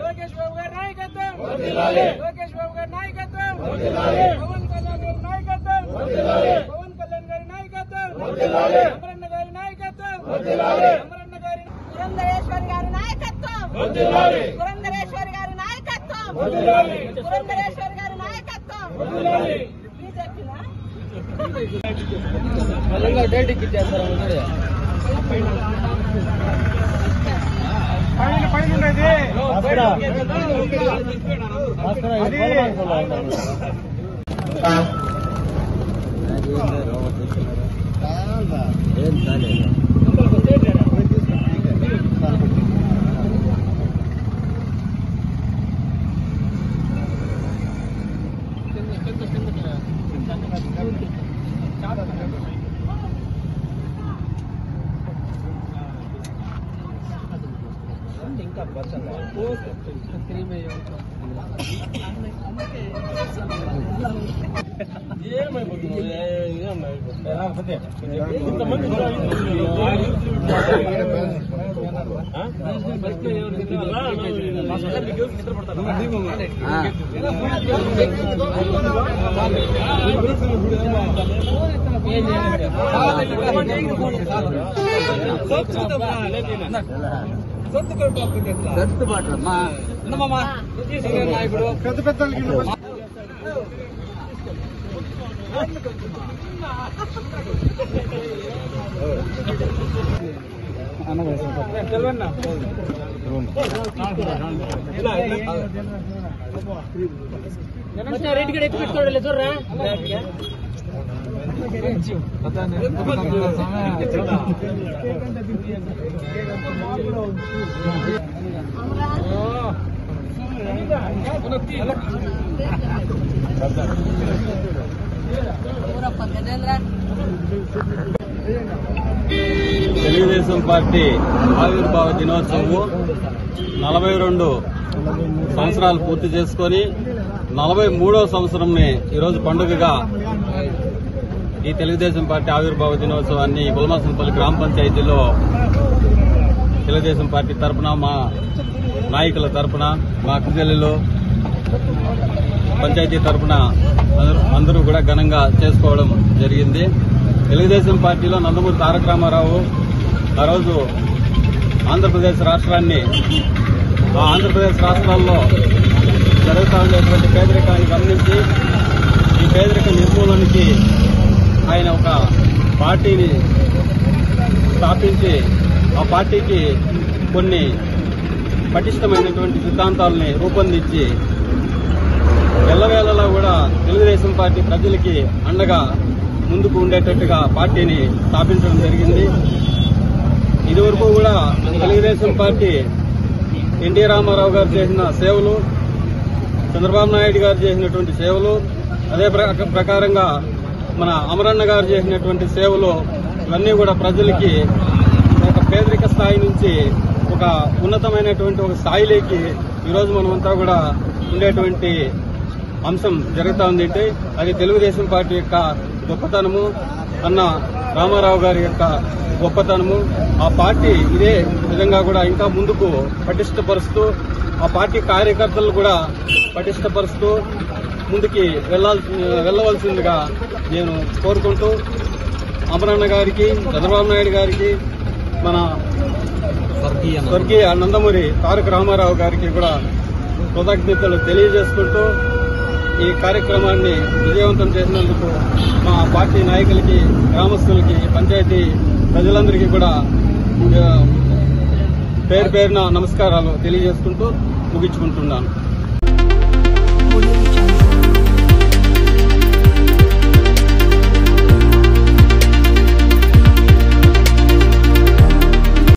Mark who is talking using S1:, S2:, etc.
S1: లోకేష్ బాబు గారి నాయకత్వం, లోకేష్ బాబు గారి నాయకత్వం, పవన్ కళ్యాణ్ గారి నాయకత్వం, పవన్ కళ్యాణ్ గారి నాయకత్వం, అమరన్న గారి నాయకత్వం, అమరన్న గారి
S2: పురంధరేశ్వరి గారి నాయకత్వం, పురంధరేశ్వరి గారి నాయకత్వం, పురంధరేశ్వరి గారి నాయకత్వం.
S1: ఇంకా పర్సన్ నాయకుడు పెద్ద పెద్ద రేటు కూడా ఎక్కువ పెట్టుకోవడం చూడరా
S3: తెలుగుదేశం పార్టీ ఆవిర్భావ దినోత్సవం 42 సంవత్సరాలు పూర్తి చేసుకుని 43వ సంవత్సరంని ఈరోజు పండుగగా ఈ తెలుగుదేశం పార్టీ ఆవిర్భావ దినోత్సవాన్ని గులమాసనపల్లి గ్రామ పంచాయతీలో తెలుగుదేశం పార్టీ తరఫున మా నాయకుల తరఫున మా అక్కచెల్లెలు పంచాయతీ తరఫున అందరూ కూడా ఘనంగా చేసుకోవడం జరిగింది. తెలుగుదేశం పార్టీలో నందమూరి తారక రామారావు ఆ రోజు ఆంధ్రప్రదేశ్ రాష్ట్రాన్ని ఆ ఆంధ్రప్రదేశ్ రాష్ట్రాల్లో జరుగుతూ ఉండేటువంటి పేదరికాన్ని గమనించి ఈ పేదరిక నిర్మూలనకి ఆయన ఒక పార్టీని స్థాపించి ఆ పార్టీకి కొన్ని పటిష్టమైనటువంటి సిద్ధాంతాలని రూపొందించి ఎల్లవేళలా కూడా తెలుగుదేశం పార్టీ ప్రజలకి అండగా ముందుకు ఉండేటట్టుగా పార్టీని స్థాపించడం జరిగింది. ఇదివరకు కూడా తెలుగుదేశం పార్టీ ఎన్టీ రామారావు గారు చేసిన సేవలు, చంద్రబాబు నాయుడు గారు చేసినటువంటి సేవలు, అదే ప్రకారంగా మన అమరన్న గారు చేసినటువంటి సేవలు ఇవన్నీ కూడా ప్రజలకి ఒక పేదరిక స్థాయి నుంచి ఒక ఉన్నతమైనటువంటి ఒక స్థాయిలోకి ఈరోజు మనమంతా కూడా ఉండేటువంటి అంశం జరుగుతూ ఉందంటే అది తెలుగుదేశం పార్టీ యొక్క గొప్పతనము, అన్న రామారావు గారి యొక్క గొప్పతనము. ఆ పార్టీ ఇదే విధంగా కూడా ఇంకా ముందుకు పటిష్టపరుస్తూ ఆ పార్టీ కార్యకర్తలు కూడా పటిష్టపరుస్తూ ముందుకి వెళ్లవలసిందిగా నేను కోరుకుంటూ అమరన్న గారికి, చంద్రబాబు నాయుడు గారికి, మన స్వర్గీయ నందమూరి తారక రామారావు గారికి కూడా కృతజ్ఞతలు తెలియజేసుకుంటూ ఈ కార్యక్రమాన్ని విజయవంతం చేసినందుకు మా పార్టీ నాయకులకి, గ్రామస్తులకి, పంచాయతీ ప్రజలందరికీ కూడా పేరు పేరున నమస్కారాలు తెలియజేసుకుంటూ ముగించుకుంటున్నాను.